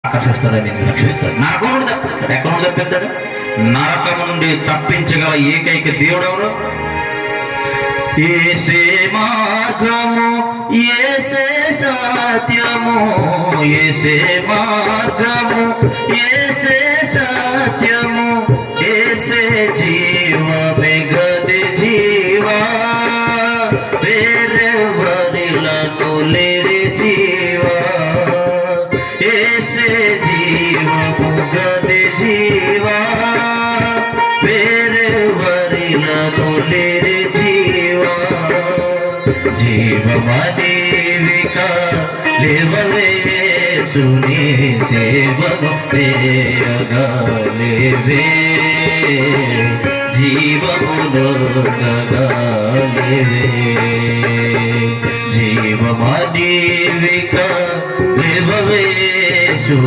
ఆకర్షిస్తాడని రక్షిస్తాడు. నరకం నుండి తప్పిస్తాడు. ఎక్కడ నుండి తప్పిస్తాడు? నరకం నుండి తప్పించగల ఏకైక దేవుడు ఎవరు? యేసే మార్గము, యేసే సత్యము, యేసే మార్గము, యేసే సత్యము, యేసే జీవమే గది జీవా, వేరెవరిలను లేరి జీవా, యేసే జీవము గది జీవా, వేరెవరిలను లేరి జీవా, జీవమనీవిక లేవలేసుని సేవను చేయగలేవే, జీవములో గలేవే, జీవమనీవిక లేవలేసు